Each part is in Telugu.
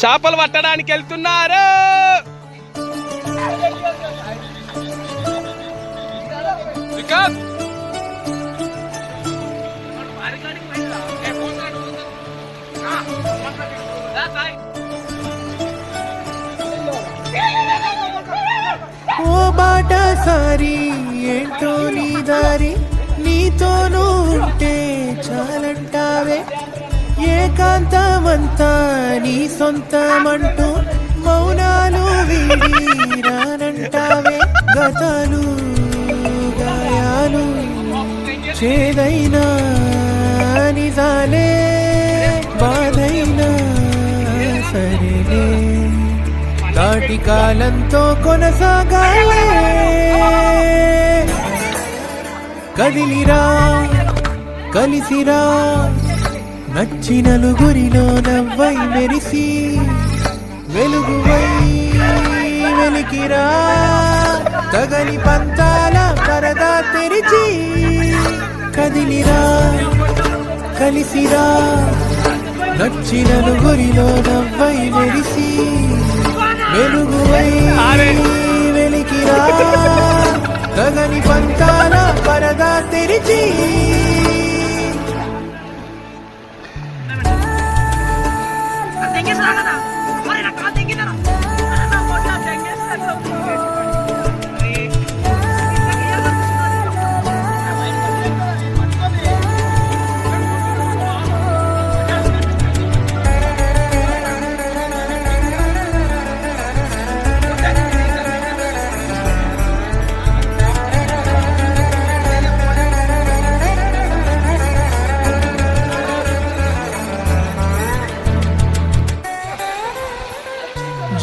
చేపలు పట్టడానికి వెళ్తున్నారు. ఓ బాటసారి ఏంటో నీ దారి, నీతోనూ ఉంటే చాలంటావే. ఏకాంతమంతా నీ సొంతమంటూ మౌనాలు వీడి రానంటావే. గతాలు గాయాలు చేదైనా నిజాలే, బాధైనా సరేలే. దాటి కాలంతో కొనసాగాలే. కదిలిరా కలిసిరా, నచ్చి నలుగురిలో నవ్వై మెరిసి, వెలుగువై వెలికిరా. తగని పంతాల పరదా తెరిచి, కదిలిరా కలిసిరా, నచ్చి నలుగురిలో నవ్వై మెరిసి, వెలుగువై వెలికిరా. తగని పంతాల పరదా తెరిచి.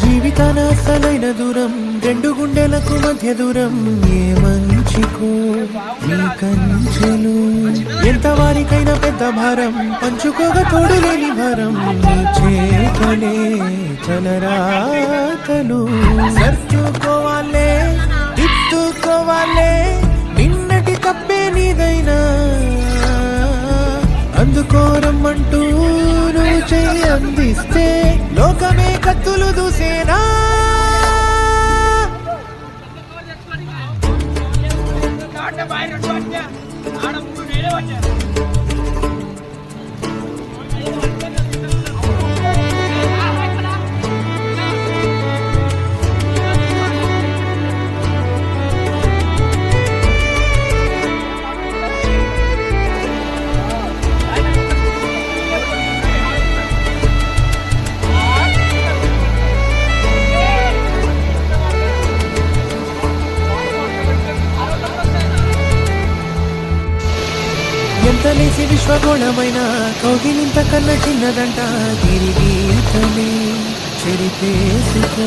జీవితాన అసలైన దూరం, రెండు గుండెలకు మధ్య దూరం. ఏ మంచికో నీ కంచెలు, ఎంత వారికైనా పెద్ద భారం. పంచుకోగా తోడులేని భారం, నీ చేతలే చలరాతలు. సర్దుకోవాలే దిద్దుకోవాలే, నిన్నటి తప్పే నీదైనా. అందుకోరమ్మంటూ నువ్వు చెయ్యి అందిస్తే, లోకమే కత్తులు దూసేనా. ఎంత లేసి విశ్వగోళమైన కౌగిలింత కన్నా చిన్నదంట. గిరిగీతనే చెరిపేసుకో,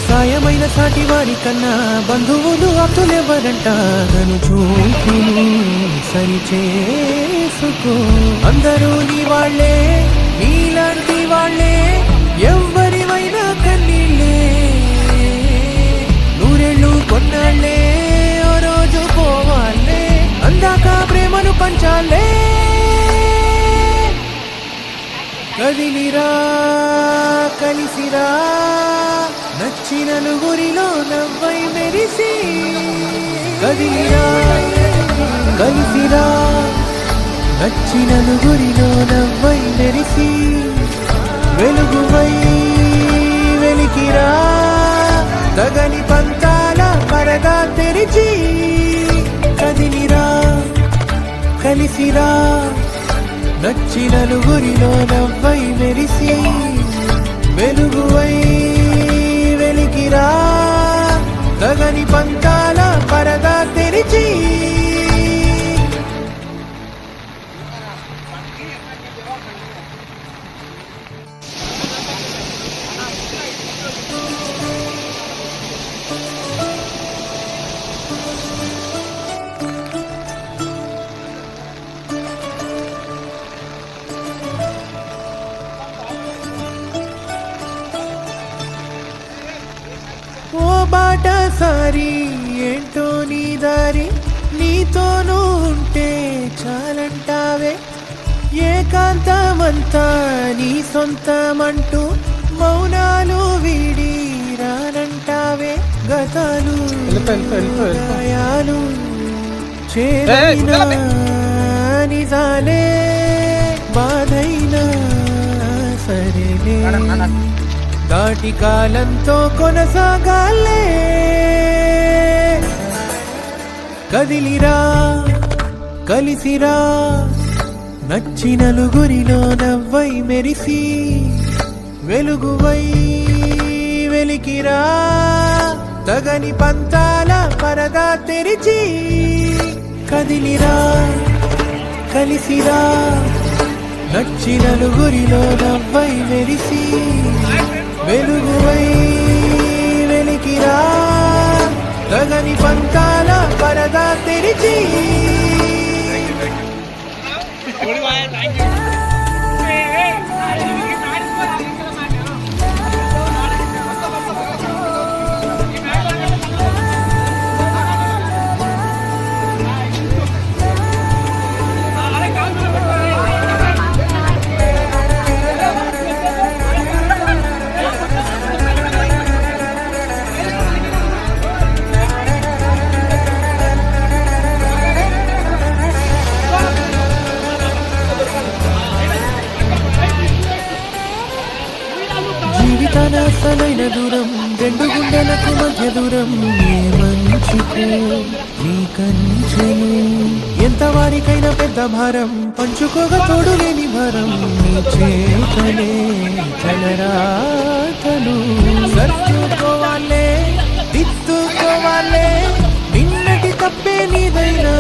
సాయమైన సాటి వారి కన్నా బంధువులు అతులెవరంట. నన్ను చూపును సరిచేసుకో, అందరూ నీ వాళ్ళే, నీలాంటి వాళ్ళే. ఎవ్వరివైనా కన్నీళ్ళే, నూరేళ్ళు కొన్నాళ్ళే, ఓ రోజు పోవాలే. అందాక ప్రేమను పంచాలే. కదిలిరా కలిసిరా, నచ్చి నలుగురిలో నవ్వై మెరిసి. కదిలిరా కలిసిరా, నచ్చి నలుగురిలో నవ్వై మెరిసి, వెలుగువై వెలికిరా. తగని పంతాల పరదా తెరిచి, కదిలిరా కలిసిరా, నచ్చి నలుగురిలో నవ్వై మెరిసి, వెలుగువై వెలికిరా. తగని పంతాల పరదా తెరిచి. బాట సారి ఏంటో నీ దారి నీతోనూ ఉంటే చాలంటావే ఏకాంతమంతా నీ సొంతమంటూ మౌనాలు వీడి రానంటావే గతాలు గాయాలు చేరైనా నిజాలే బాధైనా సరేలే దాటి కాలంతో కొనసాగాలే కదిలిరా కలిసిరా నచ్చి నలుగురిలో నవ్వై మెరిసి వెలుగువై వెలికిరా తగని పంతాల పరదా తెరిచి కదిలిరా కలిసిరా నచ్చి నలుగురిలో నవ్వై మెరిసి వెలుగువై వెలికిరా తగని పంతాల పరదా తెరిచి జీవితాన అసలైన దూరం రెండు గుండెలకు మధ్య దూరం ఏ మంచికో నీ కంచెలు ఎంత వారికైనా పెద్ద భారం పంచుకోగా తోడు లేని భారం నీ చేతలే తలరాతలు సర్దుకోవాలే దిద్దుకోవాలే నిన్నటి తప్పే నీదైనా